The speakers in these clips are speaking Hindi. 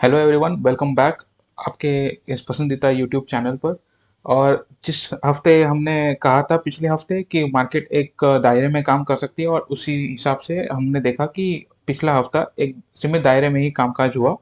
हेलो एवरीवन, वेलकम बैक आपके इस पसंदीदा यूट्यूब चैनल पर। और जिस हफ्ते हमने कहा था पिछले हफ्ते कि मार्केट एक दायरे में काम कर सकती है, और उसी हिसाब से हमने देखा कि पिछला हफ्ता एक सीमित दायरे में ही कामकाज हुआ।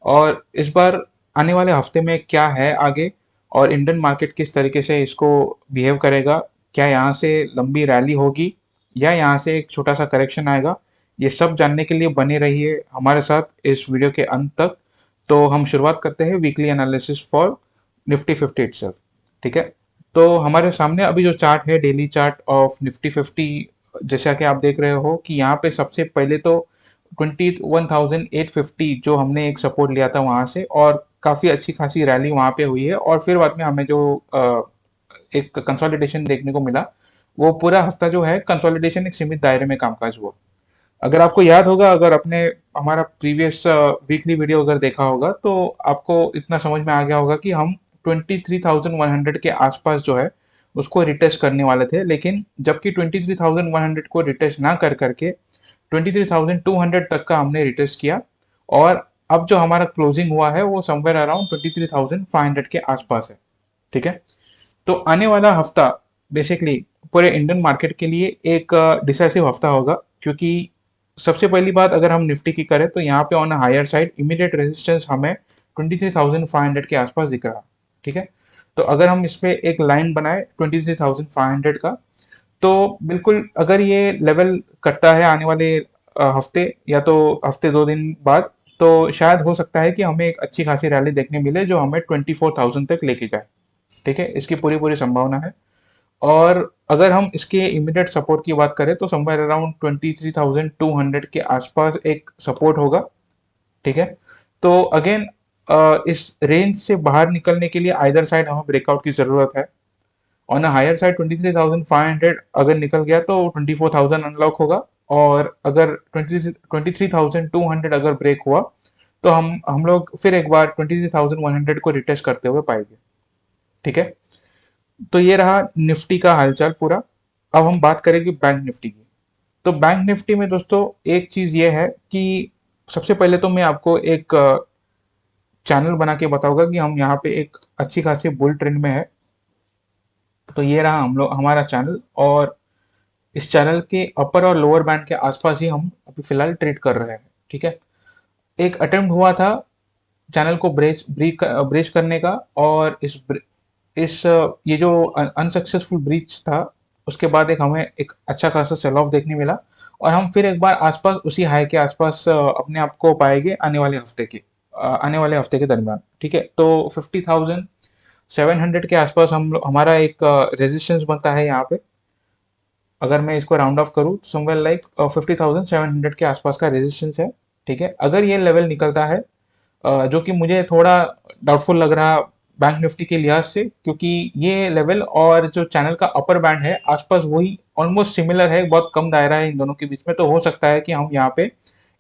और इस बार आने वाले हफ्ते में क्या है आगे, और इंडियन मार्केट किस तरीके से इसको बिहेव करेगा, क्या यहाँ से लंबी रैली होगी या यहाँ से एक छोटा सा करेक्शन आएगा, ये सब जानने के लिए बने रहिए हमारे साथ इस वीडियो के अंत तक। तो हम शुरुआत करते हैं weekly analysis for Nifty fifty itself. ठीक है। तो हमारे सामने अभी जो चार्ट है, daily chart of Nifty fifty, जैसा कि आप देख रहे हो कि यहाँ पे सबसे पहले तो 21,850 जो हमने एक सपोर्ट लिया था वहां से, और काफी अच्छी खासी रैली वहां पे हुई है। और फिर बाद में हमें जो एक कंसोलिडेशन देखने को मिला, वो पूरा हफ्ता जो है कंसोलिडेशन एक सीमित दायरे में कामकाज हुआ। अगर आपको याद होगा, अगर आपने हमारा प्रीवियस वीकली वीडियो अगर देखा होगा, तो आपको इतना समझ में आ गया होगा कि हम 23,100 के आसपास जो है उसको रिटेस्ट करने वाले थे, लेकिन जबकि 23,100 को रिटेस्ट ना कर करके 23,200 तक का हमने रिटेस्ट किया। और अब जो हमारा क्लोजिंग हुआ है वो समवेयर अराउंड 23,500 के आसपास है। ठीक है। तो आने वाला हफ्ता बेसिकली पूरे इंडियन मार्केट के लिए एक डिसाइसिव हफ्ता होगा, क्योंकि सबसे पहली बात अगर हम निफ्टी की करें तो यहाँ पे on higher side immediate resistance हमें 23,500 के आसपास दिख रहा। ठीक है। तो अगर हम इस पे एक लाइन बनाए 23,500 का, तो बिल्कुल अगर ये लेवल करता है आने वाले हफ्ते या तो हफ्ते 2 दिन बाद, तो शायद हो सकता है कि हमें एक अच्छी खासी रैली देखने मिले जो हमें 24,000 तक लेके जाए। ठीक है, इसकी पूरी पूरी संभावना है। और अगर हम इसके इमीडिएट सपोर्ट की बात करें तो समवेयर अराउंड 23,200 के आसपास एक सपोर्ट होगा। ठीक है। तो अगेन इस रेंज से बाहर निकलने के लिए आइदर साइड हमें ब्रेकआउट की जरूरत है। ऑन अ हायर साइड 23,500 अगर निकल गया तो 24,000 अनलॉक होगा। और अगर 23,200 अगर ब्रेक हुआ तो हम लोग फिर एक बार 23,100 को रिटेस्ट करते हुए पाएंगे। ठीक है। तो ये रहा निफ्टी का हालचाल पूरा। अब हम बात करेंगे बैंक निफ्टी की। तो बैंक निफ्टी में दोस्तों एक चीज ये है कि सबसे पहले तो मैं आपको एक चैनल बना के बताऊंगा कि हम यहाँ पे एक अच्छी खासी बुल ट्रेंड में है। तो ये रहा हम लोग हमारा चैनल, और इस चैनल के अपर और लोअर बैंड के आसपास ही हम अभी फिलहाल ट्रेड कर रहे हैं। ठीक है। एक अटेम्प्ट हुआ था चैनल को ब्रेच करने का, और इस ये जो अनसक्सेसफुल ब्रीच था, उसके बाद एक हमें एक अच्छा खासा सेल ऑफ देखने मिला। और हम फिर एक बार आसपास उसी हाई के आसपास अपने आप को पाएंगे आने वाले हफ्ते के दरमियान। ठीक है। तो 50,700 के आसपास हमारा एक रेजिस्टेंस बनता है यहाँ पे। अगर मैं इसको राउंड ऑफ करूँ तो समवेयर लाइक 50,700 के आसपास का रेजिस्टेंस है। ठीक है। अगर ये लेवल निकलता है, जो कि मुझे थोड़ा डाउटफुल लग रहा बैंक निफ्टी के लिहाज से, क्योंकि ये लेवल और जो चैनल का अपर बैंड है आसपास वही ऑलमोस्ट सिमिलर है, बहुत कम दायरा है इन दोनों के बीच में। तो हो सकता है कि हम यहाँ पे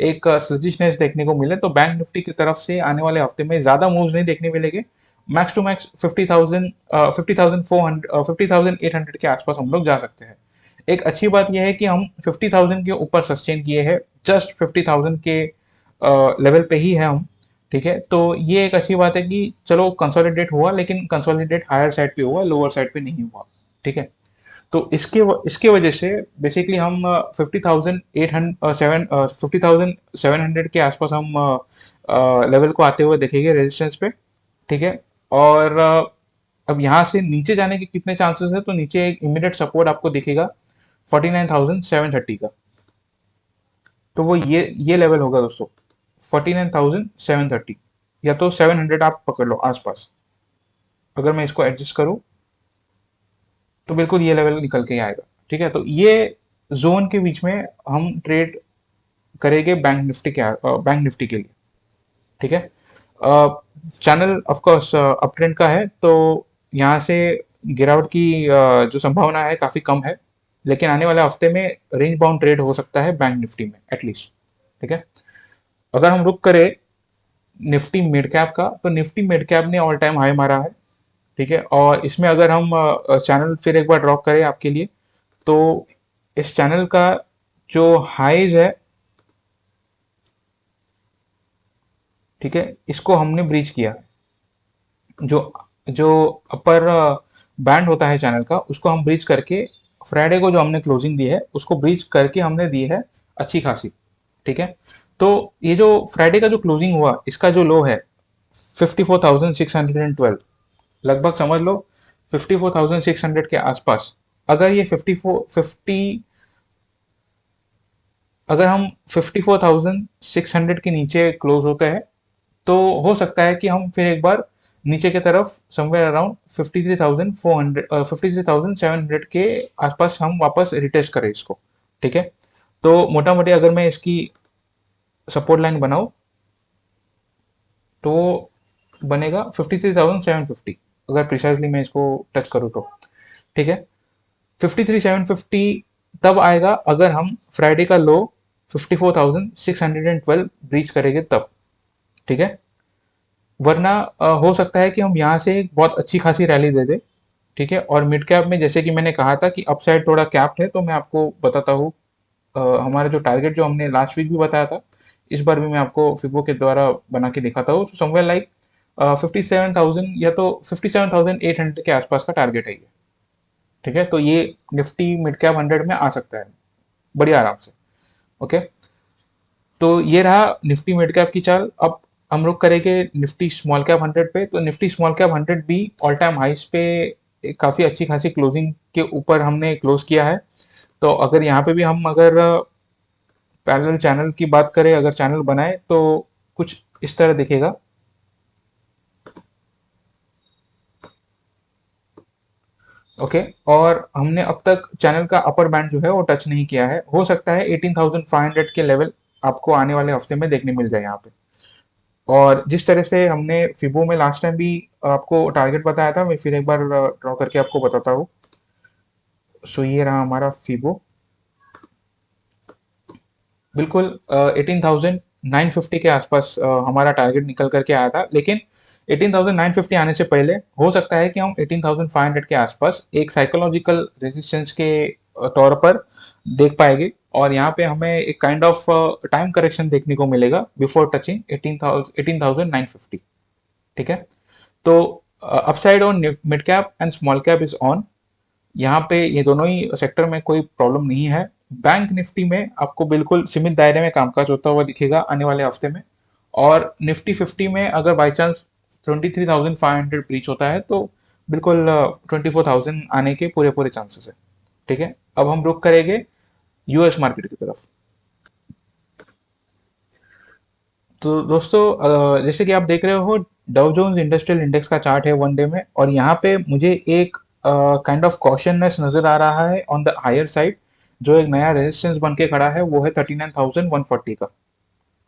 एक सजेशनेस देखने को मिले, तो बैंक निफ्टी की तरफ से आने वाले हफ्ते में ज्यादा मूव्स नहीं देखने मिलेंगे। मैक्स टू मैक्स 50,400 50,800 के आसपास हम लोग जा सकते हैं। एक अच्छी बात यह है कि हम 50,000 के ऊपर सस्टेन किए हैं, जस्ट 50,000 के लेवल पे ही है हम। ठीक है। तो ये एक अच्छी बात है कि चलो कंसोलिडेट हुआ, लेकिन कंसोलिडेट हायर साइड पे हुआ, लोअर साइड पे नहीं हुआ। ठीक है। तो इसके वजह से बेसिकली हम 50,700 के आसपास हम लेवल को आते हुए देखेंगे रेजिस्टेंस पे। ठीक है। और अब यहाँ से नीचे जाने के कितने चांसेस है, तो नीचे एक इमीडिएट सपोर्ट आपको दिखेगा 49,730 का। तो वो ये लेवल होगा दोस्तों, 49,730, या तो 700 आप पकड़ लो आसपास। अगर मैं इसको एडजस्ट करूं तो बिल्कुल ये लेवल निकल के ही आएगा। ठीक है। तो ये जोन के बीच में हम ट्रेड करेंगे बैंक निफ्टी के लिए। ठीक है। Channel of course up trend का है, तो यहाँ से गिरावट की जो संभावना है काफी कम है, लेकिन आने वाले हफ्ते में रेंज बाउंड ट्रेड हो सकता है बैंक निफ्टी में एटलीस्ट। ठीक है। अगर हम रुक करें निफ्टी मिड कैप का, तो निफ्टी मिड कैप ने ऑल टाइम हाई मारा है। ठीक है। और इसमें अगर हम चैनल फिर एक बार ड्रॉ करें आपके लिए, तो इस चैनल का जो हाईज है, ठीक है, इसको हमने ब्रीच किया है। जो जो अपर बैंड होता है चैनल का, उसको हम ब्रीच करके फ्राइडे को जो हमने क्लोजिंग दी है उसको ब्रीच करके हमने दी है अच्छी खासी। ठीक है, तो ये जो फ्राइडे का जो क्लोजिंग हुआ, इसका जो लो है 54,612, लगभग समझ लो 54,600 के आसपास। अगर ये 54 अगर हम 54,600 के नीचे क्लोज होते हैं तो हो सकता है कि हम फिर एक बार नीचे की तरफ समवेयर अराउंड 53,400 53,700 के आसपास हम वापस रिटेस्ट करें इसको। ठीक है, तो मोटा मोटी अगर मैं इसकी सपोर्ट लाइन बनाऊं तो बनेगा 53,750, अगर प्रिसाइजली मैं इसको टच करूँ तो। ठीक है, 53,750 तब आएगा अगर हम फ्राइडे का लो 54,612 ब्रीच करेंगे तब। ठीक है, वरना हो सकता है कि हम यहाँ से एक बहुत अच्छी खासी रैली दे दे। ठीक है, और मिड कैप में जैसे कि मैंने कहा था कि अपसाइड थोड़ा कैप्ड है, तो मैं आपको बताता हूँ हमारा जो टारगेट जो हमने लास्ट वीक भी बताया था, इस बार भी मैं आपको फिबो के द्वारा बना के दिखाता हूँ। समवेयर लाइक 57,000 या तो 57,800 के आसपास का टारगेट है ये। ठीक है, तो ये निफ्टी मिड कैप 100 में आ सकता है बढ़िया आराम से। ओके, तो ये रहा निफ्टी मिड कैप की चाल। अब हम लोग करेंगे निफ्टी स्मॉल कैप 100 पे। तो निफ्टी स्मॉल कैप 100 भी ऑल टाइम हाइस पे काफी अच्छी खासी क्लोजिंग के ऊपर हमने क्लोज किया है। तो अगर यहाँ पे भी हम अगर पैरेलल चैनल की बात करें, अगर चैनल बनाए तो कुछ इस तरह दिखेगा। ओके, और हमने अब तक चैनल का अपर बैंड जो है वो टच नहीं किया है। हो सकता है 18,500 के लेवल आपको आने वाले हफ्ते में देखने मिल जाए यहाँ पे। और जिस तरह से हमने फिबो में लास्ट टाइम भी आपको टारगेट बताया था, मैं फिर एक बार ड्रॉ करके आपको बताता हूँ। सो ये रहा हमारा फिबो, बिल्कुल 18,950 के आसपास हमारा टारगेट निकल करके आया था। लेकिन 18,950 आने से पहले हो सकता है कि हम 18,500 के आसपास एक साइकोलॉजिकल रेजिस्टेंस के तौर पर देख पाएंगे। और यहाँ पे हमें एक काइंड ऑफ टाइम करेक्शन देखने को मिलेगा बिफोर टचिंग 18,950। ठीक है, तो upside on mid cap and small cap is on. यहाँ पे ये दोनों ही सेक्टर में कोई प्रॉब्लम नहीं है। बैंक निफ्टी में आपको बिल्कुल सीमित दायरे में कामकाज होता हुआ दिखेगा आने वाले हफ्ते में। और निफ्टी 50 में अगर बाई चांस 23,500 ब्रीच होता है तो बिल्कुल 24,000 आने के पूरे पूरे चांसेस है। ठीक है, अब हम रुक करेंगे यूएस मार्केट की तरफ। तो दोस्तों जैसे कि आप देख रहे हो, डाउ जोन्स इंडस्ट्रियल इंडेक्स का चार्ट है 1 डे में, और यहाँ पे मुझे एक काइंड ऑफ कॉशननेस नजर आ रहा है ऑन द हायर साइड। जो एक नया रेजिस्टेंस बन के खड़ा है वो है 39,140 का।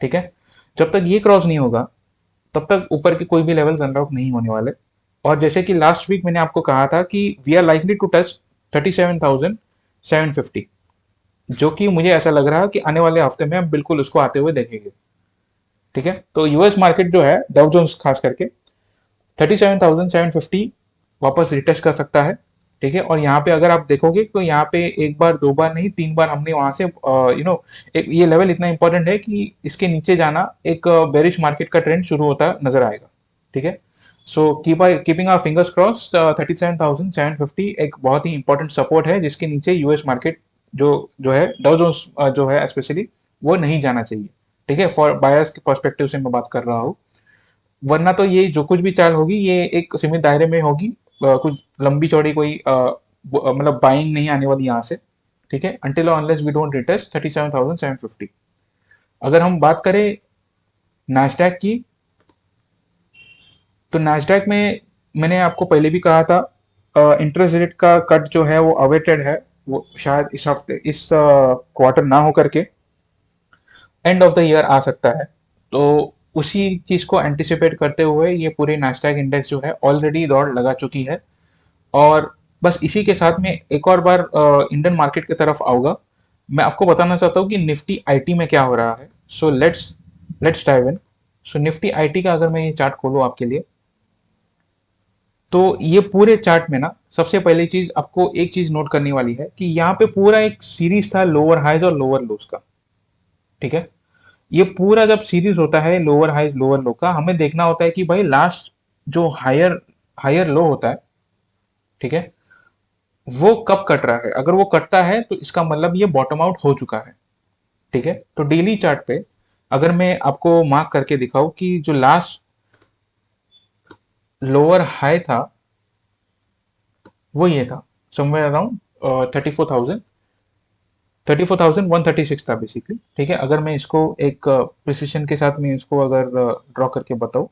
ठीक है, जब तक ये क्रॉस नहीं होगा तब तक ऊपर के कोई भी लेवल्स अनलॉक नहीं होने वाले। और जैसे कि लास्ट वीक मैंने आपको कहा था कि we are likely to touch 37,750, जो कि मुझे ऐसा लग रहा है कि आने वाले हफ्ते में हम बिल्कुल उसको आते हुए देखेंगे। ठीक है, तो यूएस मार्केट जो है डाउ जोन्स खास करके 37,750 वापस रिटेस्ट कर सकता है। ठीक है, और यहाँ पे अगर आप देखोगे तो यहाँ पे एक बार दो बार नहीं 3 बार हमने वहां से एक ये लेवल इतना इंपॉर्टेंट है कि इसके नीचे जाना एक बेरिश मार्केट का ट्रेंड शुरू होता नजर आएगा। ठीक है, so keeping our fingers cross 37,750 एक बहुत ही इंपॉर्टेंट सपोर्ट है जिसके नीचे यूएस मार्केट जो जो है डाउ जोन्स जो है स्पेशली वो नहीं जाना चाहिए। ठीक है, फॉर बायर्स के पर्सपेक्टिव से मैं बात कर रहा हूँ। वरना तो ये जो कुछ भी चाल होगी ये एक सीमित दायरे में होगी। कुछ लंबी चौड़ी कोई मतलब बाइंग नहीं आने वाली यहाँ से। ठीक है, until unless we don't retest 37,750। अगर हम बात करें नैस्डैक की, तो नैस्डैक में मैंने आपको पहले भी कहा था इंटरेस्ट रेट का कट जो है वो अवेटेड है। वो शायद इस हफ्ते इस क्वार्टर ना हो करके एंड ऑफ द ईयर आ सकता है। तो उसी चीज को एंटिसिपेट करते हुए ये पूरे नास्डैक इंडेक्स जो है ऑलरेडी दौड़ लगा चुकी है। और बस इसी के साथ में एक और बार इंडियन मार्केट की तरफ आऊंगा। मैं आपको बताना चाहता हूँ कि निफ्टी आईटी में क्या हो रहा है। So let's dive in. So Nifty IT का अगर मैं ये चार्ट खोलूँ आपके लिए, तो ये पूरे चार्ट में ना सबसे पहली चीज आपको एक चीज नोट करने वाली है कि यहाँ पे पूरा एक सीरीज था लोअर हाइज और लोअर लोज का। ठीक है, ये पूरा जब सीरीज होता है लोअर हाई लोअर लो का, हमें देखना होता है कि भाई लास्ट जो हायर हायर लो होता है, ठीक है, वो कब कट रहा है। अगर वो कटता है तो इसका मतलब ये बॉटम आउट हो चुका है, ठीक है। तो डेली चार्ट पे अगर मैं आपको मार्क करके दिखाऊं कि जो लास्ट लोअर हाई था वो ये था, समवेयर अराउंड 34,000, 34,136 था बेसिकली, ठीक है। अगर मैं इसको एक प्रिसिशन के साथ में इसको अगर ड्रॉ करके बताऊं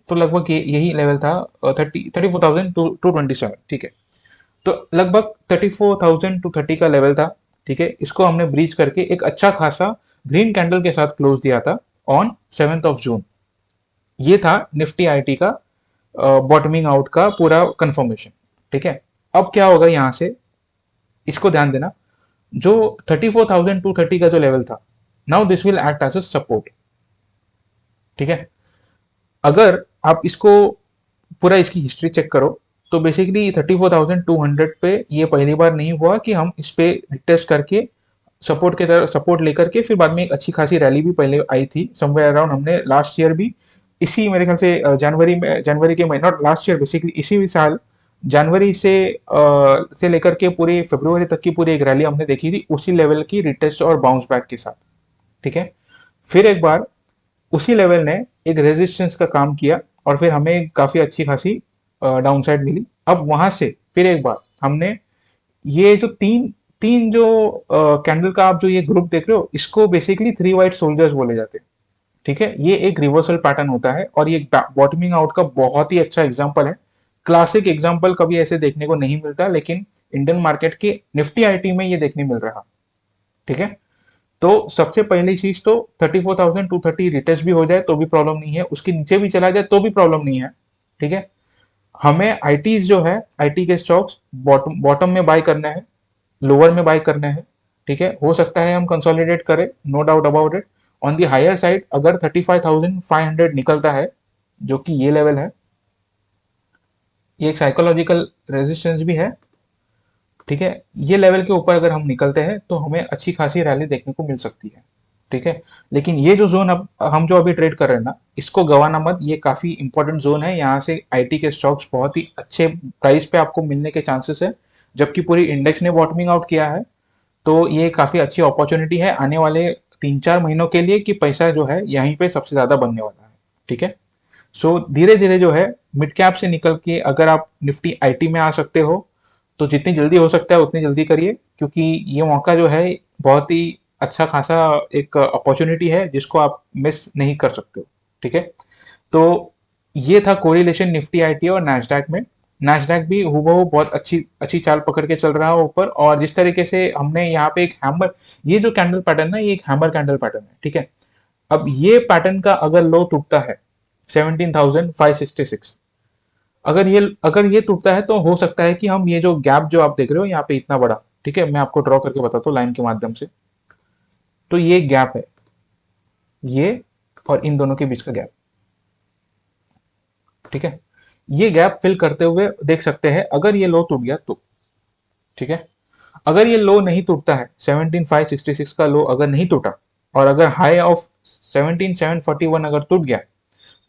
तो लगभग यही लेवल था, 34,227, ठीक है। तो लगभग 34,000 to 30 का लेवल था, ठीक है। इसको हमने ब्रीच करके एक अच्छा खासा ग्रीन कैंडल के साथ क्लोज दिया था ऑन 7 जून। ये था निफ्टी आईटी का बॉटमिंग आउट का पूरा कंफर्मेशन, ठीक है। अब क्या होगा यहां से, इसको ध्यान देना, जो 34,230 का जो लेवल था, now this will act as a support, ठीक है। अगर आप इसको पूरा इसकी हिस्ट्री चेक करो तो बेसिकली 34,200 पे ये पहली बार नहीं हुआ कि हम इस पे टेस्ट करके सपोर्ट के तरह सपोर्ट लेकर के फिर बाद में एक अच्छी खासी रैली भी पहले आई थी समवेयर अराउंड। हमने लास्ट ईयर भी इसी मेरे ख्याल से जनवरी में, जनवरी के महीने, नॉट लास्ट ईयर बेसिकली इसी साल जनवरी से लेकर के पूरे फरवरी तक की पूरी एक रैली हमने देखी थी उसी लेवल की रिटेस्ट और बाउंस बैक के साथ, ठीक है। फिर एक बार उसी लेवल ने एक रेजिस्टेंस का काम किया और फिर हमें काफी अच्छी खासी डाउनसाइड मिली। अब वहां से फिर एक बार हमने ये जो तीन तीन जो कैंडल का आप जो ये ग्रुप देख रहे हो इसको बेसिकली थ्री वाइट सोल्जर्स बोले जाते हैं, ठीक है। ये एक रिवर्सल पैटर्न होता है और ये बॉटमिंग आउट का बहुत ही अच्छा एग्जांपल है। क्लासिक एग्जांपल कभी ऐसे देखने को नहीं मिलता, लेकिन इंडियन मार्केट के निफ्टी आईटी में ये देखने मिल रहा, ठीक है। तो सबसे पहली चीज तो 34,230 रिटेस्ट भी हो जाए तो भी प्रॉब्लम नहीं है, उसके नीचे भी चला जाए तो भी प्रॉब्लम नहीं है, ठीक है। हमें आईटी जो है, आईटी के स्टॉक्स बॉटम बॉटम में बाय करना है, लोअर में बाय करना है, ठीक है। हो सकता है हम कंसोलिडेट करें, no doubt about it. On the higher side अगर 35,500 निकलता है, जो कि ये लेवल है, ये एक साइकोलॉजिकल रेजिस्टेंस भी है, ठीक है। ये लेवल के ऊपर अगर हम निकलते हैं तो हमें अच्छी खासी रैली देखने को मिल सकती है, ठीक है। लेकिन ये जो जोन अब हम जो अभी ट्रेड कर रहे हैं ना, इसको गवाना मत, ये काफी इंपॉर्टेंट जोन है। यहाँ से आईटी के स्टॉक्स बहुत ही अच्छे प्राइस पे आपको मिलने के चांसेस है, जबकि पूरी इंडेक्स ने बॉटमिंग आउट किया है। तो ये काफी अच्छी अपॉर्चुनिटी है आने वाले 3-4 महीनों के लिए कि पैसा जो है यहीं पे सबसे ज्यादा बनने वाला है, ठीक है। सो धीरे धीरे जो है मिड कैप से निकल के अगर आप निफ्टी आईटी में आ सकते हो तो जितनी जल्दी हो सकता है उतनी जल्दी करिए, क्योंकि ये मौका जो है बहुत ही अच्छा खासा एक अपॉर्चुनिटी है जिसको आप मिस नहीं कर सकते हो, ठीक है। तो ये था कोरिलेशन निफ्टी आईटी और नैस्डैक में। नैस्डैक भी हूबहू बहुत अच्छी अच्छी चाल पकड़ के चल रहा है ऊपर, और जिस तरीके से हमने यहाँ पे एक हैमर, ये जो कैंडल पैटर्न है ये एक हैमर कैंडल पैटर्न है, ठीक है। अब ये पैटर्न का अगर लो टूटता है 17,566, अगर ये टूटता है तो हो सकता है कि हम ये जो गैप जो आप देख रहे हो यहाँ पे इतना बड़ा, ठीक है, मैं आपको ड्रॉ करके बताता हूँ लाइन के माध्यम से। तो ये गैप है, ये और इन दोनों के बीच का गैप, ठीक है। ये गैप फिल करते हुए देख सकते हैं अगर ये लो टूट गया तो, ठीक है। अगर ये लो नहीं टूटता है, 17,566 का लो अगर नहीं टूटा और अगर हाई ऑफ 17,741 अगर टूट गया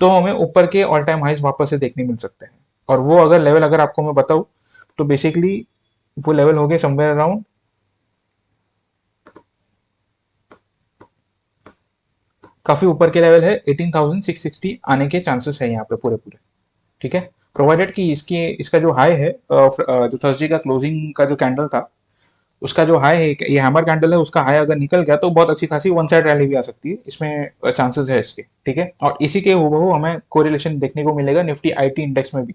तो हमें ऊपर के ऑल टाइम हाइज वापस से देखने मिल सकते हैं। और वो अगर लेवल अगर आपको मैं बताऊं तो बेसिकली वो लेवल हो गए समवेयर अराउंड, काफी ऊपर के लेवल है, 18,660 आने के चांसेस है यहाँ पे पूरे पूरे, ठीक है। प्रोवाइडेड कि इसकी इसका जो हाई है जो थर्सडे का क्लोजिंग का जो कैंडल था उसका जो हाई है, ये हैमर कैंडल है, उसका हाई अगर निकल गया तो बहुत अच्छी खासी वन साइड रैली भी आ सकती है, इसमें चांसेस है इसके, ठीक है। और इसी के हूबहू हमें कोरिलेशन देखने को मिलेगा निफ्टी आईटी इंडेक्स में भी,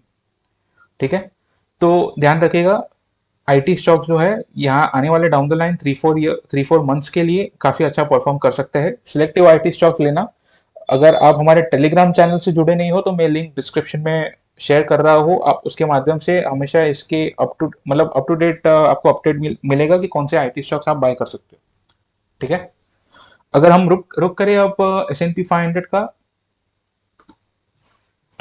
ठीक है। तो ध्यान रखिएगा, आईटी स्टॉक जो है यहाँ आने वाले डाउन द लाइन 3-4 मंथ्स के लिए काफी अच्छा परफॉर्म कर सकते हैं। सिलेक्टिव आईटी स्टॉक लेना, अगर आप हमारे टेलीग्राम चैनल से जुड़े नहीं हो तो मैं लिंक डिस्क्रिप्शन में शेयर कर रहा हूँ, आप उसके माध्यम से हमेशा इसके अप टू डेट आपको अपडेट मिलेगा कि कौन से आईटी स्टॉक्स आप बाय कर सकते हो, ठीक है। अगर हम रुक रुक करें अब S&P 500 का,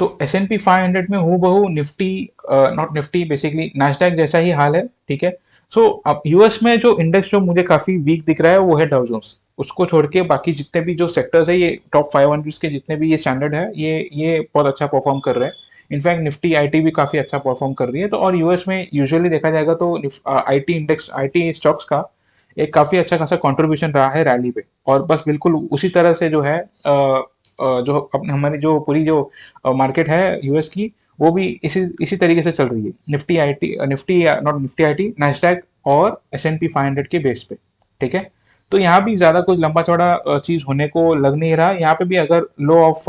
तो S&P 500 में हूबहू Nifty, not Nifty, basically Nasdaq जैसा ही हाल है, ठीक है। सो अब यूएस में जो इंडेक्स जो मुझे काफी वीक दिख रहा है वो है डाउ जोन्स। उसको छोड़ के बाकी जितने भी जो सेक्टर्स है, ये टॉप 500 के जितने भी ये स्टैंडर्ड है, ये बहुत अच्छा परफॉर्म कर रहे हैं। इनफैक्ट निफ्टी आईटी भी काफी अच्छा परफॉर्म कर रही है। तो और यूएस में यूजुअली देखा जाएगा तो आईटी इंडेक्स, आईटी स्टॉक्स का एक काफी अच्छा खासा कंट्रीब्यूशन रहा है रैली पे। और बस बिल्कुल उसी तरह से जो है जो अपने हमारी जो पूरी जो मार्केट है यूएस की, वो भी इसी इसी तरीके से चल रही है। Nifty IT, Nifty not Nifty IT, Nasdaq और S&P 500 के बेस पे। ठीक है। तो यहाँ भी ज्यादा कुछ लंबा चौड़ा चीज होने को लग नहीं रहा। यहाँ पे भी अगर लो ऑफ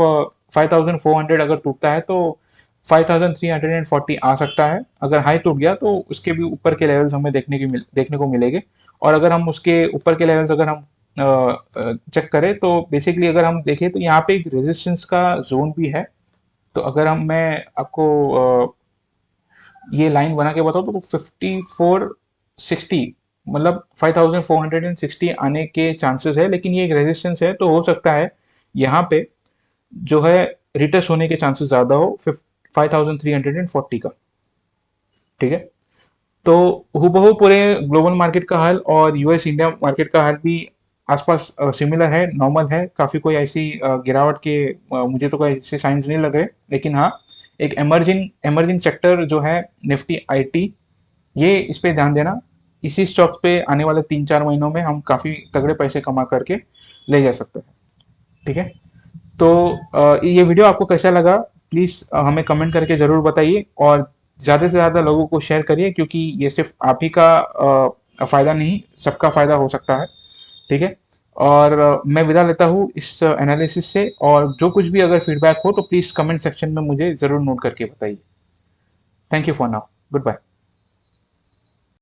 5400 अगर टूटता है तो 5340 आ सकता है। अगर हाई टूट गया तो उसके भी ऊपर के लेवल्स हमें देखने को मिलेंगे। और अगर हम उसके ऊपर के लेवल्स अगर हम चेक करें तो बेसिकली अगर हम देखें तो यहाँ पे एक रेजिस्टेंस का जोन भी है। तो अगर हम मैं आपको ये लाइन बना के बताओ तो 5460, मतलब 5460 आने के चांसेस है। लेकिन ये एक रेजिस्टेंस है, तो हो सकता है यहाँ पे जो है रिटेस्ट होने के चांसेस ज्यादा हो 5340 का। ठीक है। तो हूबहू पूरे ग्लोबल मार्केट का हाल और यूएस इंडिया मार्केट का हाल भी आसपास सिमिलर है, नॉर्मल है। काफी कोई ऐसी गिरावट के मुझे तो कोई ऐसे साइंस नहीं लग रहे। लेकिन हाँ, एक एमर्जिंग एमर्जिंग सेक्टर जो है निफ्टी आईटी, ये इस पे ध्यान देना। इसी स्टॉक पे आने वाले 3-4 महीनों में हम काफी तगड़े पैसे कमा करके ले जा सकते हैं। ठीक है। तो ये वीडियो आपको कैसा लगा, प्लीज हमें कमेंट करके जरूर बताइए। और ज्यादा से ज्यादा लोगों को शेयर करिए, क्योंकि ये सिर्फ आप ही का फायदा नहीं, सबका फायदा हो सकता है। ठीक है। और मैं विदा लेता हूँ इस एनालिसिस से। और जो कुछ भी अगर फीडबैक हो तो प्लीज कमेंट सेक्शन में मुझे जरूर नोट करके बताइए। Thank you for now, good bye.